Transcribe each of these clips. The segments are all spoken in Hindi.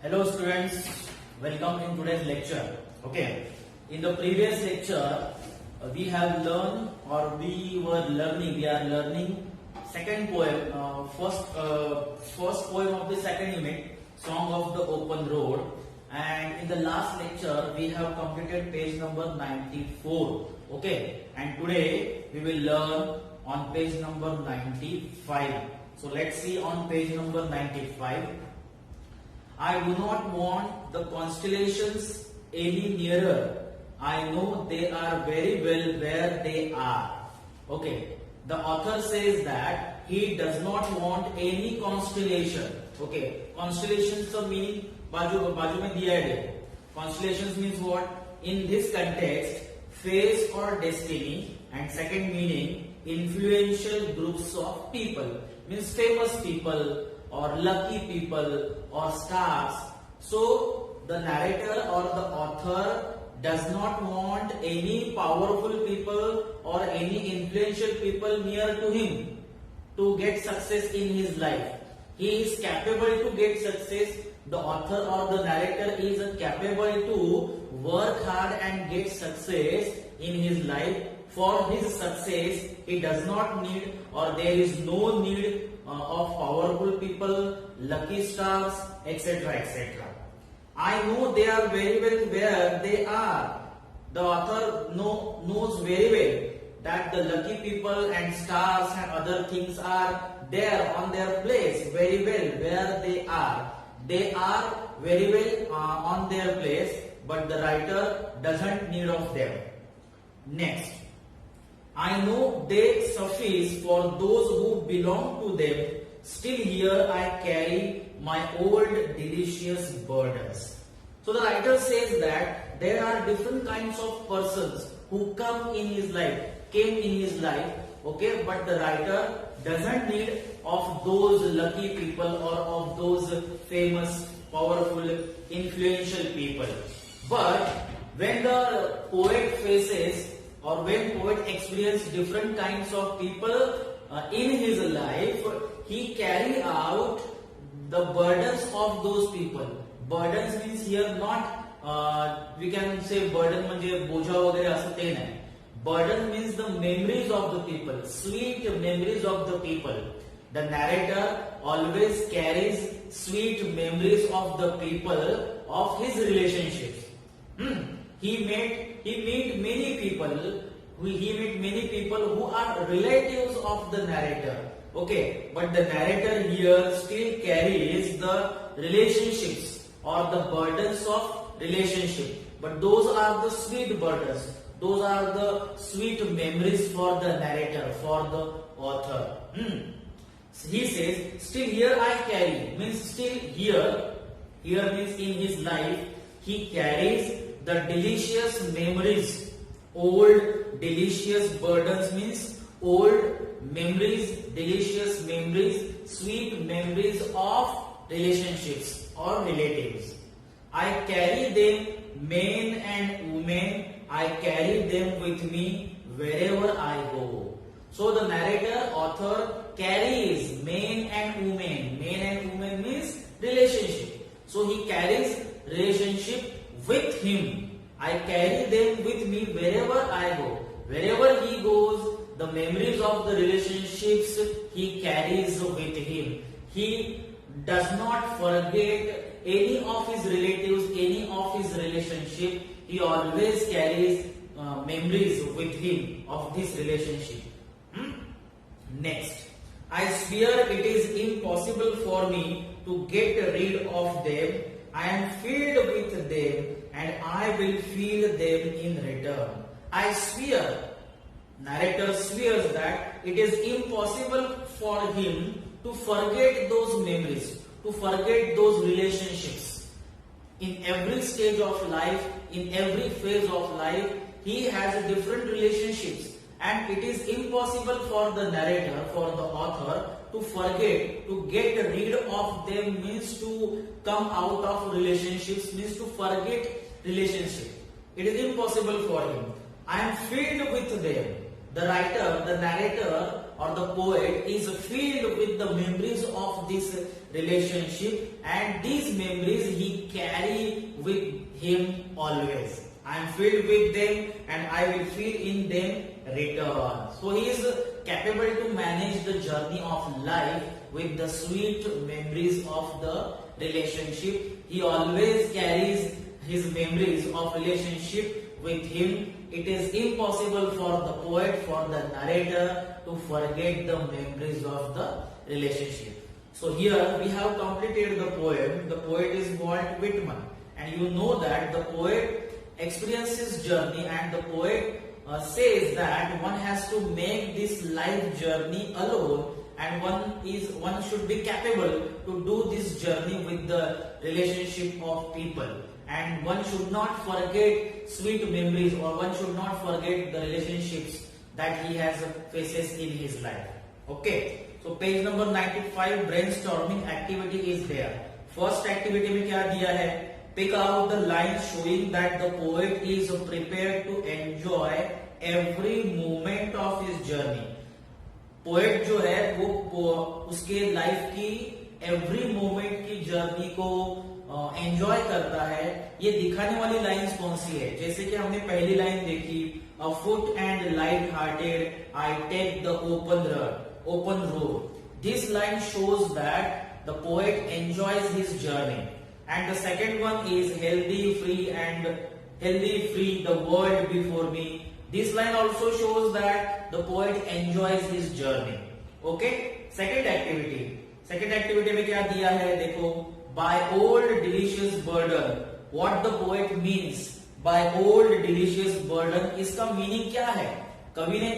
Hello students, welcome in today's lecture. Okay, in the previous lecture we have learned we are learning second poem, first poem of the second unit, Song of the Open Road, and in the last lecture we have completed page number 94. Okay, and today we will learn on page number 95. So let's see on page number 95. I do not want the constellations any nearer. I know they are very well where they are. Okay. The author says that he does not want any constellation. Okay. Constellations का meaning बाजू में दिया है. Constellations means what? In this context, fate or destiny, and second meaning, influential groups of people, means famous people or lucky people or stars. So the narrator or the author does not want any powerful people or any influential people near to him to get success in his life. He is capable to get success. The author or the narrator is capable to work hard and get success in his life. For his success, he does not need or there is no need of powerful people, lucky stars, etc. etc. I know they are very well where they are. The author knows very well that the lucky people and stars and other things are there on their place very well where they are. They are very well on their place, but the writer doesn't need of them. Next. I know they suffice for those who belong to them. Still here I carry my old delicious burdens. So the writer says that there are different kinds of persons who came in his life, okay, but the writer doesn't need of those lucky people or of those famous, powerful, influential people. But when the poet faces or when poet experiences different kinds of people in his life, he carry out the burdens of those people. Burdens means here not we can say burden म्हणजे बोझा वगैरे असं ते नाही. Burden means the memories of the people, sweet memories of the people. The narrator always carries sweet memories of the people of his relationships. He meet many people who are relatives of the narrator. Okay, but the narrator here still carries the relationships or the burdens of relationship. But those are the sweet burdens. Those are the sweet memories for the narrator, for the author. He says, still here I carry, means still here means in his life, he carries the delicious memories. Old delicious burdens means old memories, delicious memories, sweet memories of relationships or relatives. I carry them, men and women, I carry them with me wherever I go. So the narrator, author carries men and women. Men and women means relationship. So he carries relationship with him. I carry them with me wherever I go. Wherever he goes, the memories of the relationships he carries with him. He does not forget any of his relatives, any of his relationship. He always carries memories with him of this relationship. Next. I swear it is impossible for me to get rid of them. I am filled with them and I will feel them in return. I swear, narrator swears that it is impossible for him to forget those memories, to forget those relationships. In every stage of life, in every phase of life, he has different relationships. And it is impossible for the narrator, for the author, to forget, to get rid of them means to come out of relationships, means to forget relationship. It is impossible for him. I am filled with them. The writer, the narrator or the poet is filled with the memories of this relationship, and these memories he carry with him always. I am filled with them and I will feel in them return. So he is capable to manage the journey of life with the sweet memories of the relationship. He always carries his memories of relationship with him. It is impossible for the poet, for the narrator, to forget the memories of the relationship. So here we have completed the poem. The poet is Walt Whitman, and you know that the poet experiences journey, and the poet says that one has to make this life journey alone, and one should be capable to do this journey with the relationship of people, and one should not forget sweet memories, or one should not forget the relationships that he has faces in his life. Okay, so page number 95 brainstorming activity is there. First activity में क्या दिया है? Pick out the lines showing that the poet is prepared to enjoy every moment of his journey. Poet जो है वो उसके लाइफ की एवरी मोमेंट की जर्नी को एंजॉय करता है. ये दिखाने वाली लाइंस कौन सी है? जैसे कि हमने पहली लाइन देखी, afoot and light hearted I take the open road. This line shows that the poet enjoys his journey. And the second one is healthy, free, the world before me. This line also shows that the poet enjoys his journey. Okay? Second activity में क्या दिया है? देखो, by old delicious burden. What the poet means by old delicious burden? इसका मीनिंग क्या है? कवि ने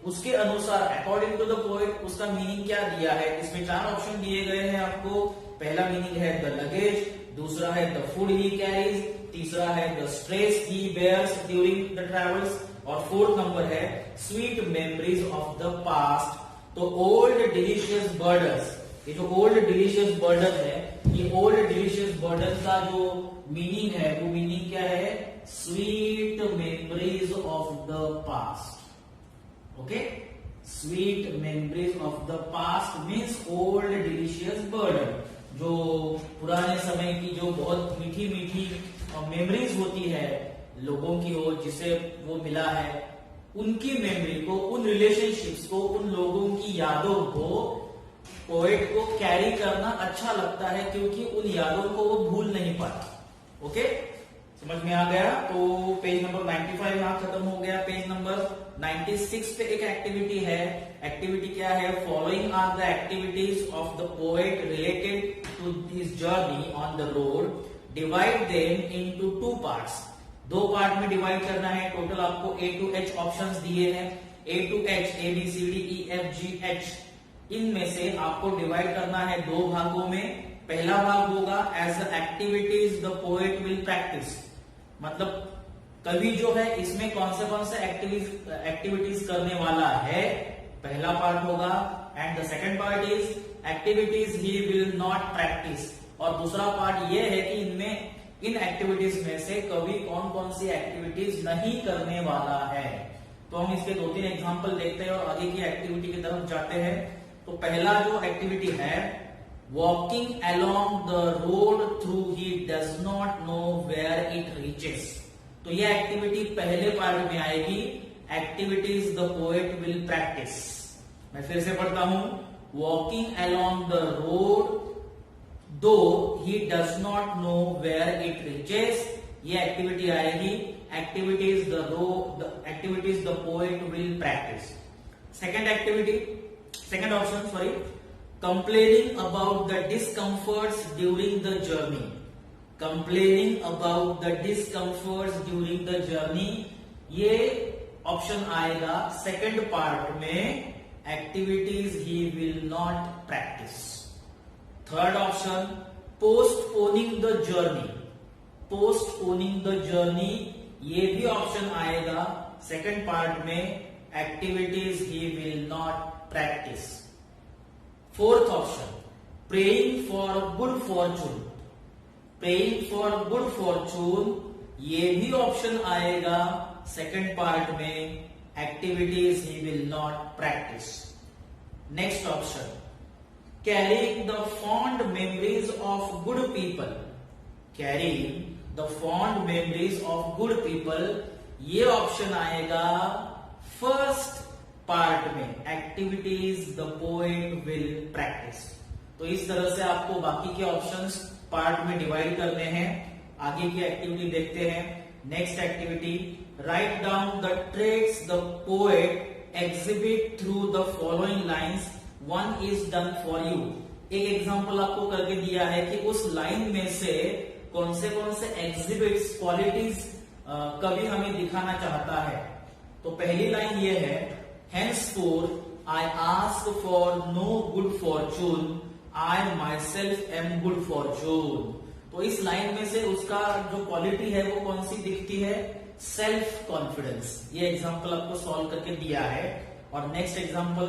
उसके अनुसार अकॉर्डिंग टू द पोएट उसका मीनिंग क्या दिया है? इसमें 4 ऑप्शन दिए गए हैं आपको. पहला मीनिंग है द लगेज, दूसरा है द फूड ही कैरीज, तीसरा है the stress he bears during the travels, और फोर्थ नंबर है sweet memories of the past. तो ओल्ड डिलीशियस बर्डन्स, ये जो ओल्ड डिलीशियस बर्डन है, ये ओल्ड डिलीशियस बर्डन का जो मीनिंग है वो मीनिंग क्या है? Sweet memories of the past. Okay, sweet memories of the past means old delicious burden. जो पुराने समय की जो बहुत मीठी मीठी मेमोरीज होती है लोगों की हो, जिसे वो मिला है, उनकी मेमोरी को, उन रिलेशनशिप्स को, उन लोगों की यादों को पोएट को कैरी करना अच्छा लगता है, क्योंकि उन यादों को वो भूल नहीं पाता. ओके, समझ में आ गया? तो पेज नंबर 95 यहां खत्म हो गया. पेज नंबर 96 पे एक एक्टिविटी है. एक्टिविटी क्या है? Following are the activities of the poet related to his journey on the road. Divide them into 2 parts. 2 part में डिवाइड करना है. टोटल आपको A to H ऑप्शंस दिए हैं. A to H, ABCDEFGH. इनमें से आपको डिवाइड करना है 2 भागों में. पहला भाग होगा as activities the poet will practise. मतलब कवि जो है इसमें कौन से एक्टिविटीज करने वाला है, पहला पार्ट होगा. And the second part is activities he will not practice. और दूसरा पार्ट ये है कि इन एक्टिविटीज में से कवि कौन कौन सी एक्टिविटीज नहीं करने वाला है. तो हम इसके 2-3 एग्जांपल देखते हैं और आगे की एक्टिविटी की तरफ जाते हैं. तो पहला जो एक्टिविटी है, walking along the road through he does not know where it reaches. तो यह एक्टिविटी पहले पार्ट में आएगी. Activities the poet will practise. मैं फिर से पढ़ता हूं. Walking along the road though he does not know where it reaches. ये एक्टिविटी आएगी. Activities the poet will practise. Second option sorry, complaining about the discomforts during the journey. Complaining about the discomforts during the journey, ये ऑप्शन आएगा सेकंड पार्ट में. Activities he will not practice. Third option, postponing the journey. Postponing the journey, ये भी ऑप्शन आएगा सेकंड पार्ट में. Activities he will not practice. Fourth option, praying for good Fortune. Praying for good Fortune, ये भी ऑप्शन आएगा सेकंड पार्ट में. Activities he will not practice. Next option, carrying the fond memories of good people, carrying the fond memories of good people, ये ऑप्शन आएगा फर्स्ट पार्ट में, activities the poet will practice. तो इस तरह से आपको बाकी के ऑप्शंस पार्ट में डिवाइड करने हैं। आगे की एक्टिविटी देखते हैं। Next activity, write down the traits the poet exhibit through the following lines, one is done for you. एक एग्जाम्पल आपको करके दिया है कि उस लाइन में से कौन से एग्जिबिट्स, क्वालिटीज कवि हमें दिखाना चाहता है। तो पहली लाइन ये है, henceforth I ask for no good fortune, I myself am good fortune। तो इस लाइन में से उसका जो क्वालिटी है वो कौन सी दिखती है, सेल्फ कॉन्फिडेंस। ये एग्जांपल आपको सॉल्व करके दिया है। और नेक्स्ट एग्जांपल,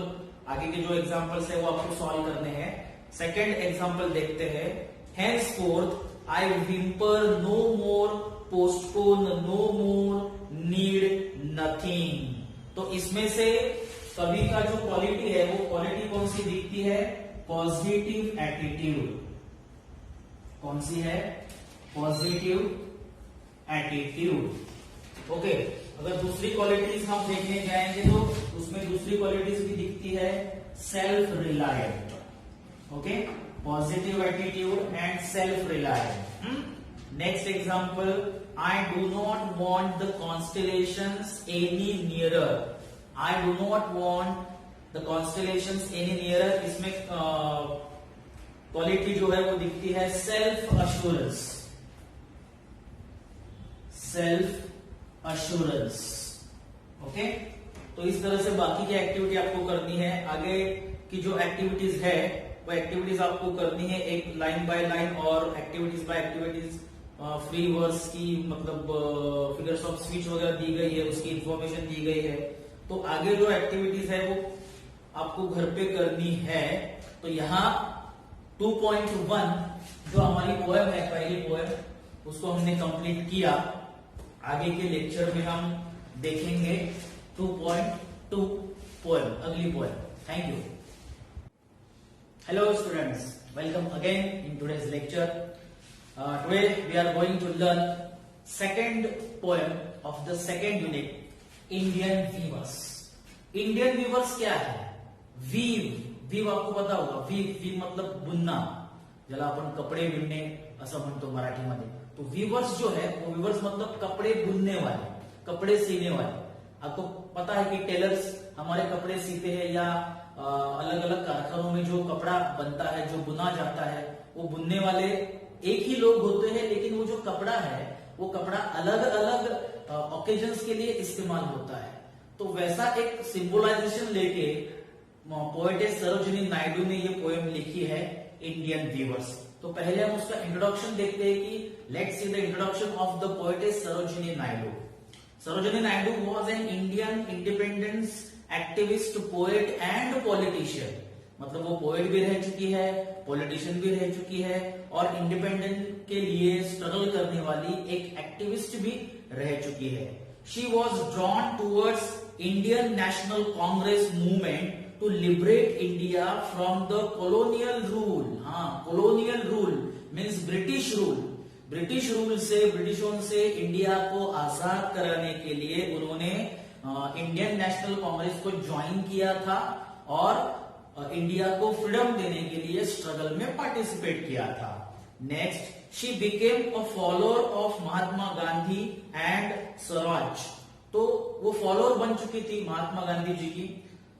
आगे के जो एग्जांपल्स है वो आपको सॉल्व करने हैं। सेकेंड एग्जांपल देखते हैं, henceforth I whimper no more, postpone no more, need nothing। तो इसमें से कवि का जो क्वालिटी है वो क्वालिटी कौन सी दिखती है, पॉजिटिव एटीट्यूड। कौन सी है, पॉजिटिव एटीट्यूड। ओके, अगर दूसरी क्वालिटीज हम देखने जाएंगे तो उसमें दूसरी क्वालिटीज भी दिखती है, self reliant. Okay, positive attitude and self reliant. Next example, I do not want the constellations any nearer, I do not want the constellations any nearer। इसमें क्वालिटी जो है वो दिखती है self assurance, self assurance. Okay, तो इस तरह से बाकी की एक्टिविटी आपको करनी है। आगे की जो एक्टिविटीज है वो एक्टिविटीज आपको करनी है एक लाइन बाय लाइन और activities by activities. Free words की मतलब फिगर्स ऑफ स्पीच वगैरह दी गई है, उसकी इंफॉर्मेशन दी गई है। तो आगे जो एक्टिविटीज है वो आपको घर पे करनी है। तो यहाँ 2.1 जो हमारी पोएम है, पहली पोएम, उसको हमने कंप्लीट किया। आगे के लेक्चर में हम देखेंगे 2.2 पोएम, अगली poem. Thank you. Hello students, welcome again in today's lecture. Today we are going to learn second poem of the second unit, Indian weavers। Indian weavers क्या है, वीव आपको पता होगा, वीव मतलब बुनना, ज्याला आपण कपडे विणणे असं म्हणतो मराठीमध्ये। तो वीवर्स जो है वो वीवर्स मतलब कपड़े बुनने वाले, कपड़े सीने वाले। आपको पता है कि टेलर्स हमारे कपड़े सीते हैं या अलग अलग कारखानों में जो कपड़ा बनता है, जो बुना जाता है, वो बुनने वाले एक ही लोग होते हैं, लेकिन वो जो कपड़ा है वो कपड़ा अलग अलग ओकेजन्स के लिए इस्तेमाल होता है। तो वैसा एक सिंबलाइजेशन लेके पोएटेस सरोजिनी नायडू ने ये पोएम लिखी है, इंडियन वीवर्स। तो पहले हम उसका इंट्रोडक्शन देखते हैं कि let's see the introduction of the poetess Sarojini Naidu. Sarojini Naidu was an Indian independence activist, poet and politician. मतलब वो पोएट भी रह चुकी है, पॉलिटिशियन भी रह चुकी है और इंडिपेंडेंट के लिए स्ट्रगल करने वाली एक एक्टिविस्ट भी रह चुकी है। She was drawn towards Indian National Congress movement to liberate India from the colonial rule. हाँ, colonial rule means British rule. British rule से, ब्रिटिशों से इंडिया को आजाद कराने के लिए उन्होंने इंडियन नेशनल कांग्रेस को ज्वाइन किया था और इंडिया को फ्रीडम देने के लिए स्ट्रगल में पार्टिसिपेट किया था। Next, she became a follower of Mahatma Gandhi and Swaraj. तो वो फॉलोअर बन चुकी थी महात्मा गांधी जी की।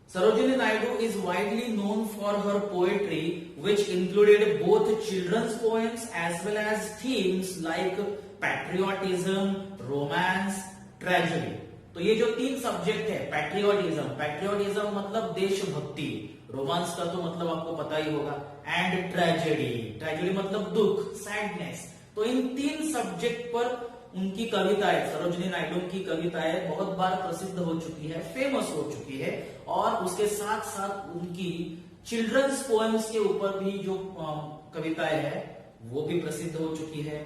Sarojini Naidu is widely known for her poetry which included both children's poems as well as themes like patriotism, romance, tragedy. तो ये जो तीन सब्जेक्ट है, पैट्रियोटिज्म मतलब देशभक्ति, रोमांस का तो मतलब आपको पता ही होगा, एंड ट्रेजेडी मतलब दुख, सैडनेस। तो इन तीन सब्जेक्ट पर उनकी कविताएं, सरोजिनी नायडू की कविताएं बहुत बार प्रसिद्ध हो चुकी है, फेमस हो चुकी है। और उसके साथ साथ उनकी चिल्ड्रंस पोएम्स के ऊपर भी जो कविताएं है वो भी प्रसिद्ध हो चुकी है।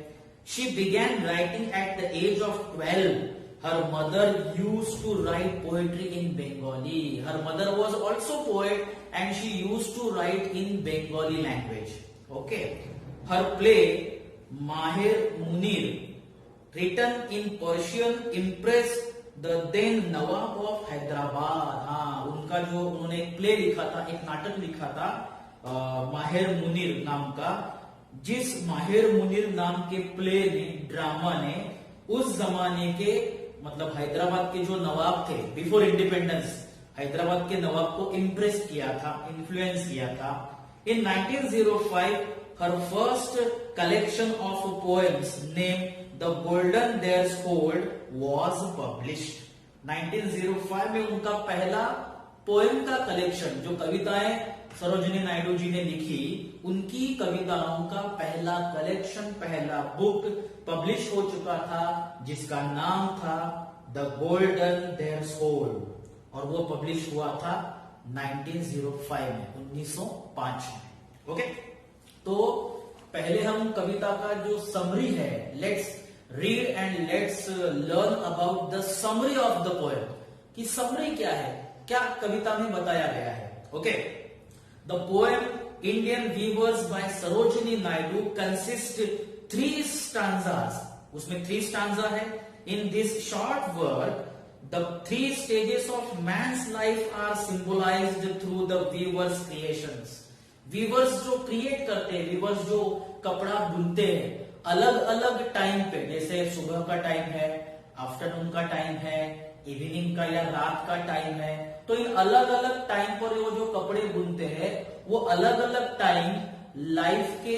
She began writing at the age of 12। Her mother used to write poetry in Bengali. Her mother was also poet and she used to write in Bengali language. Okay, her play Maher Munir, written in Persian, impressed the then Nawab of Hyderabad. हाँ, उनका जो उन्होंने एक प्ले लिखा था, एक नाटक लिखा था माहिर मुनीर नाम का, जिस माहिर मुनीर नाम के प्ले ने, ड्रामा ने उस जमाने के मतलब हैदराबाद के जो नवाब थे बिफोर इंडिपेंडेंस, हैदराबाद के नवाब को इम्प्रेस किया था, इन्फ्लुएंस किया था. In 1905 her first collection of poems name the golden threshold was published. 1905 में उनका पहला पोएम का कलेक्शन, जो कविताएं सरोजिनी नायडू जी ने लिखी, उनकी कविताओं का पहला कलेक्शन, पहला बुक पब्लिश हो चुका था, जिसका नाम था द गोल्डन देयर्स होल्ड, और वो पब्लिश हुआ था 1905 में, 1905 में. ओके, तो पहले हम कविता का जो समरी है, let's read and let's learn about the summary of the poem, कि समरी क्या है, क्या कविता में बताया गया है. Okay, the poem Indian weavers by Sarojini Naidu consist 3 stanzas. उसमें 3 स्टांजा है. In this short work the 3 stages of man's life are symbolized through the weaver's creations. Weavers जो क्रिएट करते हैं, वीवर्स जो कपड़ा बुनते हैं अलग अलग टाइम पे, जैसे सुबह का टाइम है, आफ्टरनून का टाइम है, इवनिंग का या रात का टाइम है, तो इन अलग अलग टाइम पर वो जो कपड़े बुनते हैं वो अलग अलग टाइम लाइफ के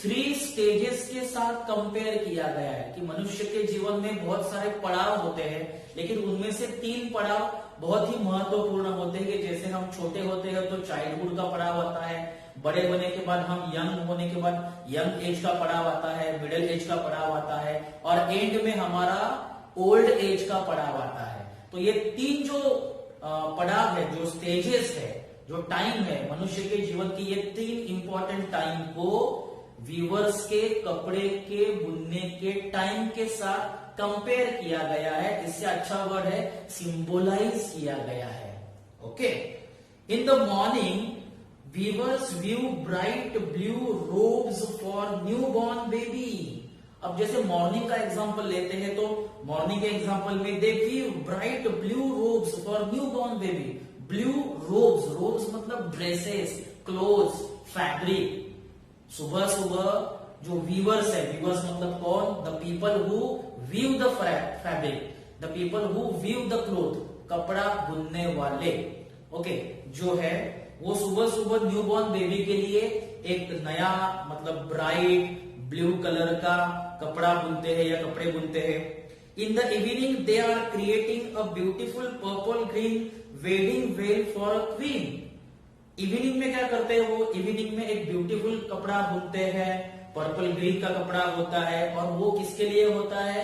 3 स्टेजेस के साथ कंपेयर किया गया है. कि मनुष्य के जीवन में बहुत सारे पड़ाव होते हैं, लेकिन उनमें से 3 पड़ाव बहुत ही महत्वपूर्ण होते हैं. कि जैसे हम छोटे होते हैं तो चाइल्डहुड का पड़ाव आता है, बड़े होने के बाद हम यंग होने के बाद यंग एज का पड़ाव आता है, मिडिल एज का पड़ाव आता है, और एंड में हमारा ओल्ड एज का पड़ाव आता है. तो ये 3 जो पड़ाव है, जो स्टेजेस है, जो टाइम है मनुष्य के जीवन की, ये 3 इंपॉर्टेंट टाइम को वीवर्स के कपड़े के बुनने के टाइम के साथ कंपेयर किया गया है. इससे अच्छा वर्ड है सिंबलाइज किया गया है. Okay, in the morning weavers weave bright blue robes for new born baby. अब जैसे मॉर्निंग का एग्जांपल लेते हैं, तो मॉर्निंग के एग्जांपल में they view bright blue robes for new born baby. Blue robes, robes मतलब ड्रेसेस, क्लोथ्स, फैब्रिक. सुबह सुबह जो वीवर्स है, वीवर्स मतलब कौन, the people who weave the fabric, the people who weave the cloth, कपड़ा बुनने वाले. ओके, जो है वो सुबह सुबह न्यूबॉर्न बेबी के लिए एक नया मतलब ब्राइट ब्लू कलर का कपड़ा बुनते हैं या कपड़े बुनते हैं. In the evening they are creating a beautiful purple green wedding veil for a queen. Evening में क्या करते हैं वो, इवनिंग में एक ब्यूटीफुल कपड़ा बुनते हैं, पर्पल ग्रीन का कपड़ा होता है, और वो किसके लिए होता है,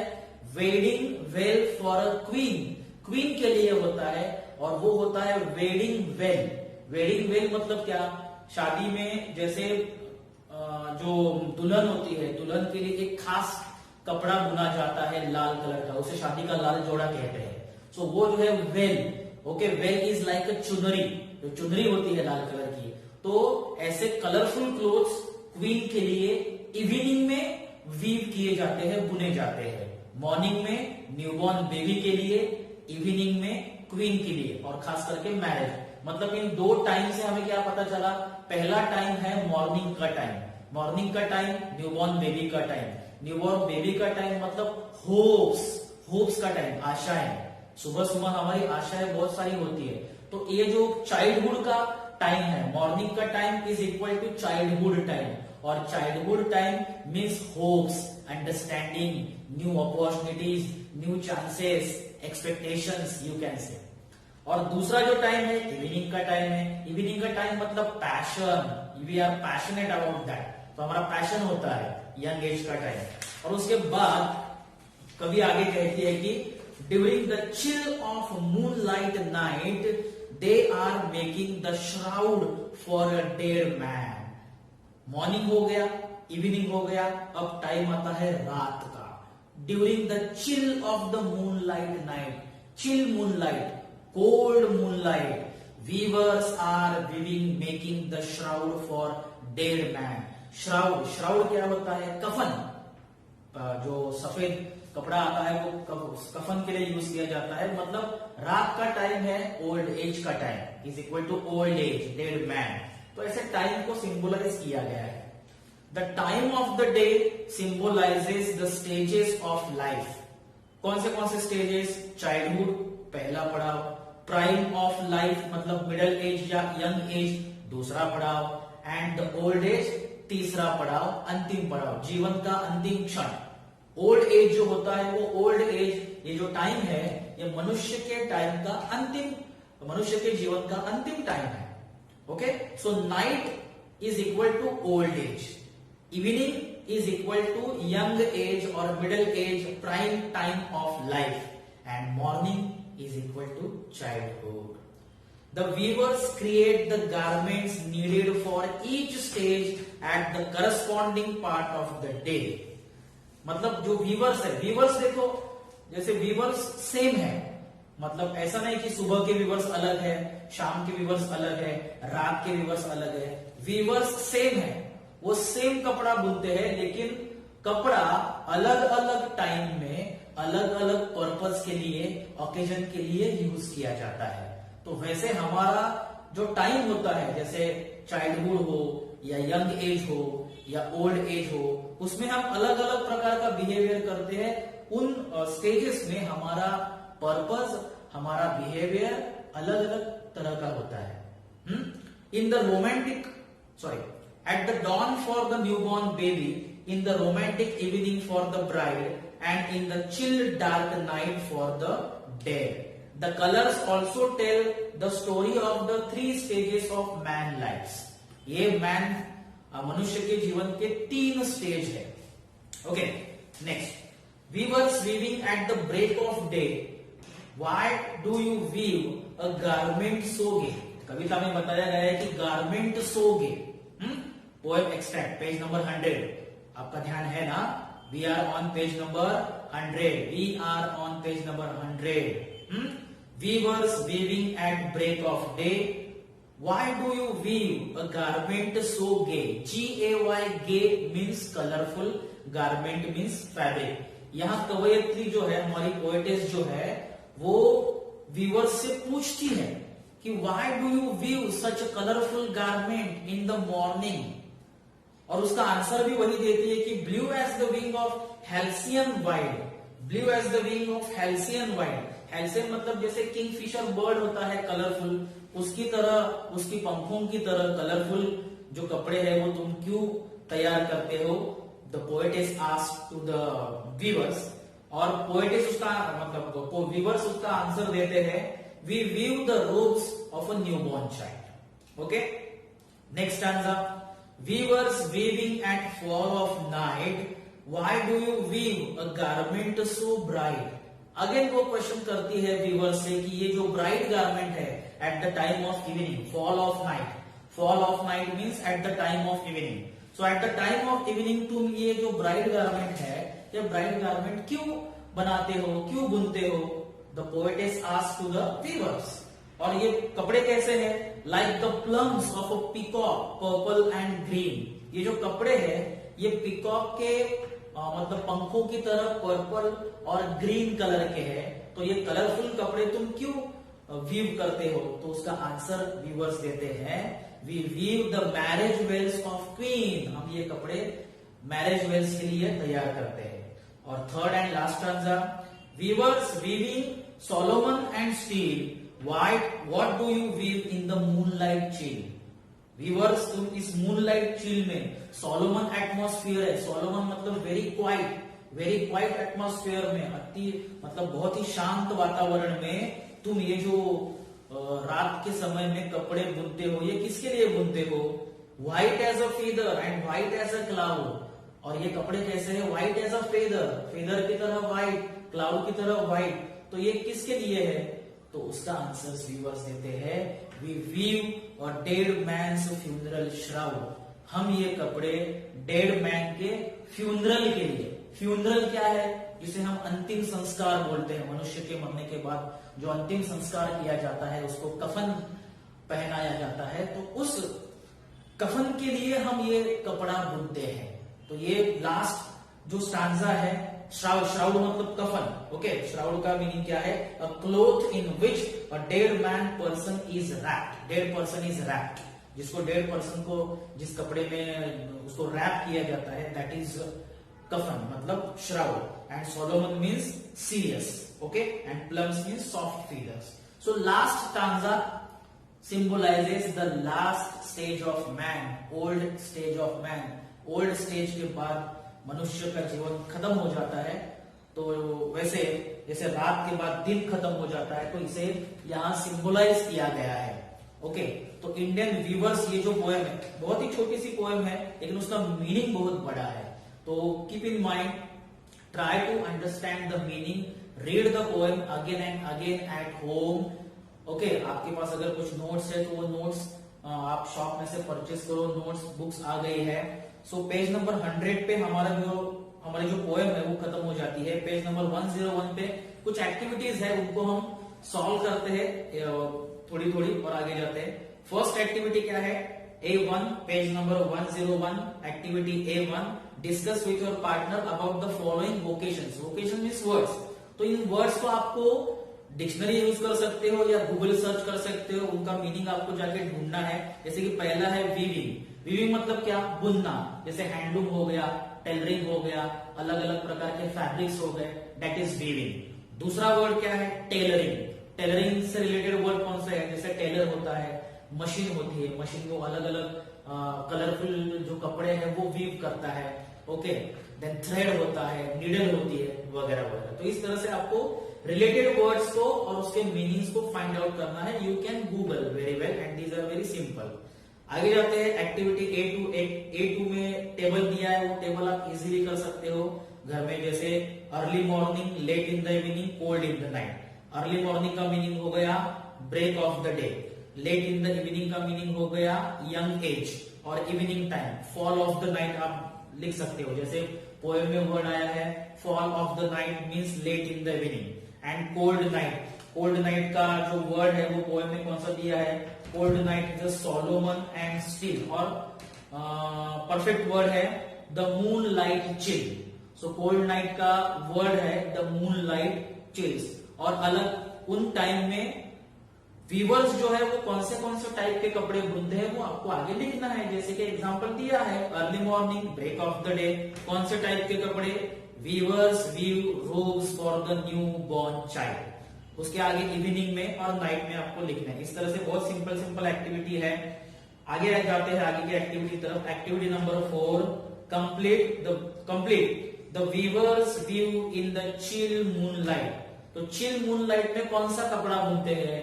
wedding veil for a queen, queen के लिए होता है, और वो होता है वेडिंग वेल. वेडिंग वेल मतलब क्या, शादी में जैसे जो दुल्हन होती है, दुल्हन के लिए एक खास कपड़ा बुना जाता है लाल कलर का, उसे शादी का लाल जोड़ा कहते हैं. सो वो जो है well. Okay, well is like अ चुनरी, जो चुनरी होती है लाल कलर की. तो ऐसे कलरफुल क्लोथ्स क्वीन के लिए इवनिंग में वीव किए जाते हैं, बुने जाते हैं. मॉर्निंग में न्यूबॉर्न बेबी के लिए, इवनिंग में क्वीन के लिए, और खास करके मैरिज. मतलब इन 2 टाइम से हमें क्या पता चला, पहला टाइम है मॉर्निंग का टाइम. मॉर्निंग का टाइम न्यूबॉर्न बेबी का टाइम. न्यूबॉर्न बेबी का टाइम मतलब होप्स, होप्स का टाइम, आशाएं. सुबह सुबह हमारी आशाएं बहुत सारी होती है. तो ये जो चाइल्डहुड का टाइम है, मॉर्निंग का time is equal to childhood time, और childhood time means hopes, understanding, new opportunities, new chances, expectations you can say. और दूसरा जो टाइम है इवनिंग का टाइम है. इवनिंग का टाइम मतलब passion, we are passionate about that. तो हमारा पैशन होता है यंग एज का टाइम. और उसके बाद कभी आगे कहती है कि during the chill of moonlight night they are making the shroud for a dead man. Morning हो गया, इवनिंग हो गया, अब टाइम आता है रात का. During the chill of the moonlight night, chill moonlight, cold moonlight, weavers are weaving making the shroud for dead man. Shroud, shroud क्या होता है? कफन। जो सफेद कपड़ा आता है वो कफन के लिए यूज किया जाता है। मतलब रात का टाइम है, ओल्ड एज का time is equal to old age, dead man. तो ऐसे टाइम को सिंबलाइज किया गया है। The time of the day symbolises the stages of life. कौन से स्टेजेस? चाइल्डहुड पहला पड़ाव, प्राइम ऑफ लाइफ मतलब मिडिल एज या यंग एज दूसरा पड़ाव, एंड द ओल्ड एज तीसरा पड़ाव, अंतिम पड़ाव, जीवन का अंतिम क्षण। ओल्ड एज जो होता है वो ओल्ड एज, ये जो टाइम है ये मनुष्य के टाइम का अंतिम, मनुष्य के जीवन का अंतिम टाइम है। Okay, so night is equal to old age, evening is equal to young age और middle age, prime time of life, and morning is equal to childhood. The weavers create the garments needed for each stage at the corresponding part of the day. मतलब जो वीवर्स है, वीवर्स देखो जैसे वीवर्स सेम है, मतलब ऐसा नहीं कि सुबह के वीवर्स अलग है, शाम के वीवर्स अलग है, रात के वीवर्स अलग है। वीवर्स सेम है, वो सेम कपड़ा बुनते हैं, लेकिन कपड़ा अलग अलग टाइम में अलग अलग पर्पस के लिए, ओकेजन के लिए यूज किया जाता है। तो वैसे हमारा जो टाइम होता है, जैसे चाइल्डहुड हो या यंग एज हो या ओल्ड एज हो, उसमें हम अलग अलग प्रकार का बिहेवियर करते हैं। उन स्टेजेस में हमारा पर्पस, हमारा बिहेवियर अलग अलग तरह का होता है। In the romantic at the dawn for the newborn baby, in the romantic evening for the bride, and in the chill dark night for the dead. The colors also tell the story of the three stages of man lives. ये मैन मनुष्य के जीवन के 3 स्टेज है। Okay, next, weavers weaving at the break of day. Why do you weave a garment so gay? कविता में बताया गया है कि garment so gay। Poem extract, page number 100। आपका ध्यान है ना? We are on page number 100। We are on page number 100। Weavers weaving at break of day. Why do you weave a garment so gay? G-A-Y, gay means colorful, garment means fabric. यहाँ कवयित्री जो है, हमारी पोएटेस जो है, वो वीवर्स से पूछती है कि why do you weave such a colorful garment in the morning? और उसका आंसर भी वही देती है कि blue as the wing of halcyon wild, blue as the wing of halcyon wild. Halcyon मतलब जैसे किंगफिशर बर्ड होता है कलरफुल, उसकी तरह, उसकी पंखों की तरह कलरफुल जो कपड़े हैं वो तुम क्यों तैयार करते हो? The poetess asked to the weavers, और पोएटेस उसका मतलब वीवर्स उसका आंसर देते हैं, we weave the robes of a newborn child. Okay, next answer, weavers weaving at fall of night. Why do you weave a garment so bright? Again वो क्वेश्चन करती है वीवर से कि ये जो ब्राइट गारमेंट है at the time of evening, fall of night, fall of night means at the time of evening. So at the time of evening तुम ये जो ब्राइट गारमेंट है, ये ब्राइट गारमेंट क्यों बनाते हो, क्यों बुनते हो? The poetess asked to the weavers. और ये कपड़े कैसे हैं? Like the plumes of a peacock, purple and green. ये जो कपड़े हैं ये पीकॉक के मतलब पंखों की तरह पर्पल और ग्रीन कलर के हैं। तो ये कलरफुल कपड़े तुम क्यों वीव करते हो? तो उसका आंसर वीवर्स देते हैं, we weave the marriage veils of queen. हम ये कपड़े मैरिज वेल्स के लिए तैयार करते हैं। और third and last answer, weavers weaving solemn and still. What do you weave in the moonlight chill? Weavers तुम इस मूनलाइट चिल में, सोलोमन एटमॉस्फेयर है, सोलोमन मतलब वेरी क्वाइट एटमॉस्फेयर में, अति मतलब बहुत ही शांत वातावरण में तुम ये जो रात के समय में कपड़े बुनते हो, ये किसके लिए बुनते हो? White as a feather and white as a cloud. और ये कपड़े कैसे हैं? White as a feather, feather की तरह व्हाइट, क्लाउड की तरह व्हाइट। तो ये किसके लिए है? तो उसका आंसर वीवर्स देते हैं, वी वीव और डेड मैन्स फ्यूनरल श्राउड। हम ये कपड़े डेड मैन के फ्यूनरल के लिए, फ्यूनरल क्या है? जिसे हम अंतिम संस्कार बोलते हैं, मनुष्य के मरने के बाद जो अंतिम संस्कार किया जाता है उसको कफन पहनाया जाता है, तो उस कफन के लिए हम ये कपड़ा बुनते हैं। तो ये लास्ट जो स्टांजा है, श्राउड, श्राउड मतलब कफन। ओके, श्राउड का मीनिंग क्या है? A cloth in which a dead man person is wrapped. Dead person is wrapped, जिसको डेड पर्सन को जिस कपड़े में उसको रैप किया जाता है, दैट इज कफन, मतलब shroud. And Solomon means serious, okay, and plums means soft feelers. So last stanza symbolizes the last stage of man, old stage of man। old stage के बाद मनुष्य का जीवन खत्म हो जाता है। तो वैसे जैसे रात के बाद दिन खत्म हो जाता है, तो इसे यहाँ सिंबलाइज किया गया है। ओके, तो इंडियन वीवर्स, ये जो पोएम है बहुत ही छोटी सी पोएम है, लेकिन उसका मीनिंग बहुत बड़ा है। तो keep in mind, try to understand the meaning, read the poem again and again at home. Okay, आपके पास अगर कुछ नोट्स है तो वो नोट्स आप शॉप में से परचेज करो, नोट्स बुक्स आ गई है। सो पेज नंबर 100 पे हमारी जो पोएम है वो खत्म हो जाती है। पेज नंबर 101 पे कुछ एक्टिविटीज है, उनको हम सॉल्व करते हैं थोड़ी थोड़ी और आगे जाते हैं। फर्स्ट एक्टिविटी क्या है? A1, page number 101, activity A1, discuss with your partner about the following vocations. Vocation means words. तो इन वर्ड्स को आपको डिक्शनरी यूज कर सकते हो या गूगल सर्च कर सकते हो, उनका मीनिंग आपको जाके ढूंढना है। जैसे कि पहला है वीविंग। वीविंग मतलब क्या? बुनना। जैसे हैंडलूम हो गया, टेलरिंग हो गया, अलग अलग प्रकार के फैब्रिक्स हो गए, दैट इज वीविंग। दूसरा वर्ड क्या है? टेलरिंग। टेलरिंग से रिलेटेड वर्ड कौन सा है? जैसे टेलर होता है, मशीन होती है, मशीन को अलग अलग कलरफुल जो कपड़े हैं वो वीव करता है। ओके, देन थ्रेड होता है, नीडल होती है, वगैरह वगैरह। तो इस तरह से आपको रिलेटेड वर्ड्स को और उसके मीनिंग्स को फाइंड आउट करना है। You can Google very well and these are very simple. आगे जाते हैं एक्टिविटी A2। A2 में टेबल दिया है, वो टेबल आप इजीली कर सकते हो घर में। जैसे early morning, late in the evening, cold in the night. Early morning का मीनिंग हो गया break of the day, late in the evening का मीनिंग हो गया यंग एज, और evening time fall of the night आप लिख सकते हो। जैसे पोएम में वर्ड आया है fall of the night means late in the evening. And cold night, cold night का जो वर्ड है वो पोएम में कौन सा दिया है? Cold night is Solomon and still. और परफेक्ट वर्ड है the moon light chill. So cold night का वर्ड है द मून लाइट चिल्स। और अलग उन टाइम में वीवर्स जो है वो कौन से टाइप के कपड़े बुनते हैं वो आपको आगे लिखना है। जैसे कि एग्जांपल दिया है early morning, break of the day, कौन से टाइप के कपड़े? Weavers weave robes for the new born child. उसके आगे इवनिंग में और नाइट में आपको लिखना है। इस तरह से बहुत सिंपल एक्टिविटी है। आगे जाते हैं आगे की एक्टिविटी तरफ। Activity number 4, complete the weavers weave in the chill moonlight. तो चिल मूनलाइट में कौन सा कपड़ा बुनते हैं?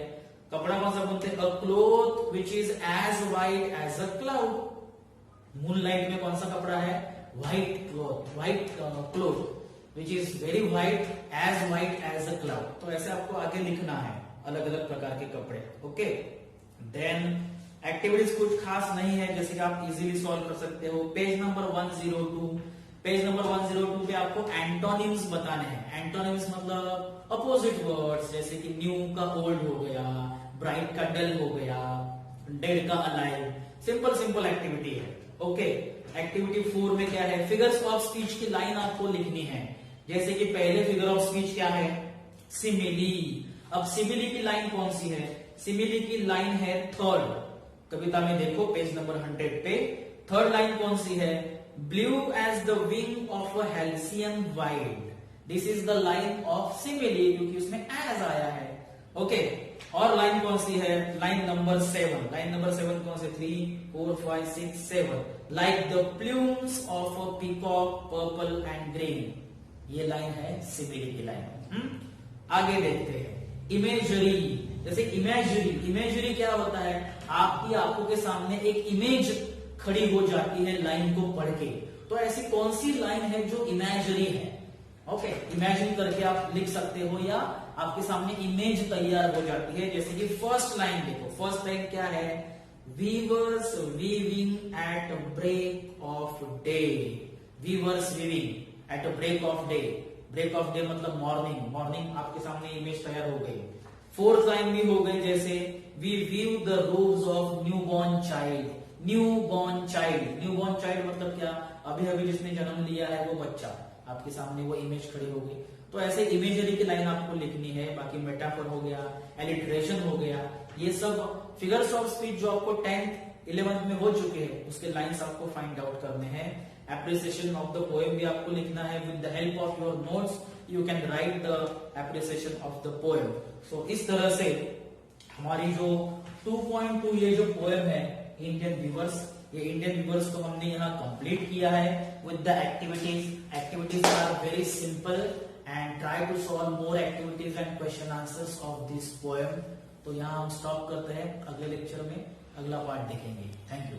कपड़ा कौन सा बुनते हैं? A cloth which is as white as a cloud. Moonlight में कौन सा कपड़ा है? White cloth, white cloth which is very white as a cloud. तो ऐसे आपको आगे लिखना है अलग अलग प्रकार के कपड़े। ओके, देन एक्टिविटीज कुछ खास नहीं है, जैसे कि आप इजीली सॉल्व कर सकते हो। पेज नंबर 102, पेज नंबर 102 पे आपको एंटोनिम्स बताने हैं। एंटोनिम्स मतलब अपोजिट वर्ड्स, जैसे कि न्यू का ओल्ड हो गया, ब्राइट का डल हो गया, डेड का अलाइव। सिंपल एक्टिविटी है। ओके, एक्टिविटी 4 में क्या है? फिगर्स ऑफ स्पीच की लाइन आपको लिखनी है। जैसे कि पहले फिगर ऑफ स्पीच क्या है? सिमिली। अब सिमिली की लाइन कौन सी है? सिमिली की लाइन है थर्ड। कविता में देखो पेज नंबर 100 पे थर्ड लाइन कौन सी है? Blue as the wing of a halcyon wide. This is the line of simile, क्योंकि उसमें एज आया है। ओके, और लाइन कौन सी है? Line number 7। लाइन नंबर 7 कौन से? 3, 4, 5, 6, 7। Like the plumes of a peacock purple and green. ये लाइन है सिमिली की लाइन। आगे देखते हैं इमेजरी। जैसे इमेजरी क्या होता है? आपकी आंखों के सामने एक इमेज खड़ी हो जाती है लाइन को पढ़ के। तो ऐसी कौन सी लाइन है जो इमेजरी है? ओके, इमेजिन करके आप लिख सकते हो या आपके सामने इमेज तैयार हो जाती है। जैसे कि फर्स्ट लाइन देखो, फर्स्ट लाइन क्या है? Weavers weaving at break of day. Weavers weaving at break of day. Break of day मतलब मॉर्निंग। मॉर्निंग आपके सामने इमेज तैयार हो गई। फोर्थ लाइन भी हो गई जैसे we view the robes of new born child. New born child मतलब क्या, अभी अभी जिसने जन्म लिया है वो बच्चा, आपके सामने वो इमेज खड़ी होगी। तो ऐसे इमेजरी की लाइन आपको लिखनी है। बाकी मेटाफर हो गया, एलिट्रेशन हो गया, ये सब फिगर्स ऑफ स्पीच जो आपको 10th 11th में हो चुके हैं उसके लाइंस आपको फाइंड आउट करने हैं। एप्रिसिएशन ऑफ द पोएम भी आपको लिखना है। With the help of your notes you can write the appreciation of the poem. So इस तरह से हमारी जो 2.2 ये जो पोएम है इंडियन रिवर्स, ये इंडियन रिवर्स को हमने यहाँ कंप्लीट किया है with the activities are very simple and try to solve more activities and question answers of this poem. तो यहाँ हम स्टॉप करते हैं, अगले लेक्चर में अगला पार्ट देखेंगे। Thank you.